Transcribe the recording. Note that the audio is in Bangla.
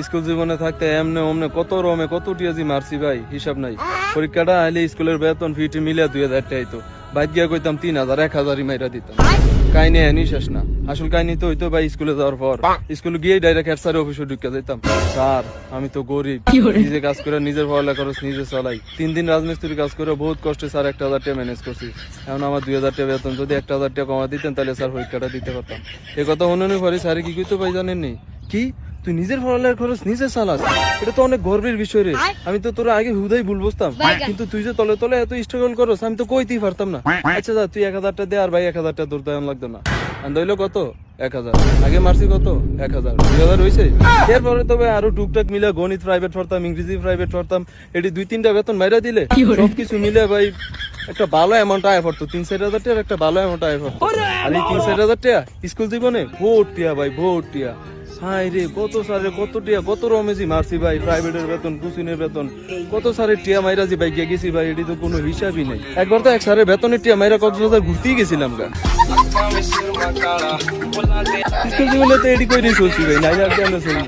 স্কুল জীবনে থাকতে এমনে ওমনে কত রমে কত টিয়াজি মারছি ভাই, হিসাব নাই। পরীক্ষাটা আইলে স্কুলের বেতন ফিটি মিলিয়ে 2000 টাকা হইতো, বাদ গিয়া কইতাম 3000 1000ই মাইরা দিতাম। কাহিনী এনি শেষ না, আসল কাহিনী তো হইতো ভাই স্কুলে যাওয়ার পর। স্কুলে গিয়ে ডাইরেক্ট হেড স্যারের অফিসে ঢুকে যেতাম, স্যার আমি তো গরিব, নিজে কাজ করে নিজের পড়ালেখা খরচ নিজে চালাই, 3 দিন রাজমিস্ত্রি কাজ করে বহুত কষ্টে স্যার 1000 টাকা ম্যানেজ করছি। এখন আমার 2000 টাকা বেতন, যদি 1000 টাকা কমা দিতেন তাহলে স্যার পরীক্ষাটা দিতে পারতাম। এই কথা মনে পরে স্যারে কি কইতো ভাই জানেননি? কি তুই নিজের পড়ালেখার খরচ নিজে চালাস? এটা তো অনেক গর্বের বিষয় রে। আমি তো তোরা আগে হুদাই ভুল বুঝতাম, কিন্তু তুই যে তলে তলে এত স্ট্রাগল করস আমি তো কইতেই পারতাম না। আচ্ছা দা তুই 1000 টাকা দে, আর ভাই 1000 টাকা তোর দাম লাগতো না। আন্দইলো কত? 1000। আগে মারছি কত? 1000। 2000 হইছে। এরপরে তবে আরো টুকটাক মিলে গণিত প্রাইভেট পড়তাম, ইংরেজি প্রাইভেট পড়তাম, এটি 2-3টা বেতন মাইরা দিলে সবকিছু মিলে ভাই একটা ভালো অ্যামাউন্ট আয় পড়তো। 3-4 হাজার টাকার একটা ভালো অ্যামাউন্ট আয় পড়তো। আর এই 3-4 হাজার টাকা স্কুল জীবনে ভোট টিয়া ভাই, ভোট টিয়া। হাই রে কত সারে কত টিয়া কত রমেজি মারছি ভাই, প্রাইভেটের বেতন কুসিনের বেতন কত সারে টিয়া মাইরাজি ভাই গিয়ে গেছি ভাই, এটি তো কোনো হিসাবই নেই। একবার তো এক সারে বেতনের টিয়া মাইরা কক্সবাজার ঘুরতেই গেছিলাম গা। স্কুল জীবনে তো এটি কইরেই চলছি ভাই, নাইলে আর কেন চলবো।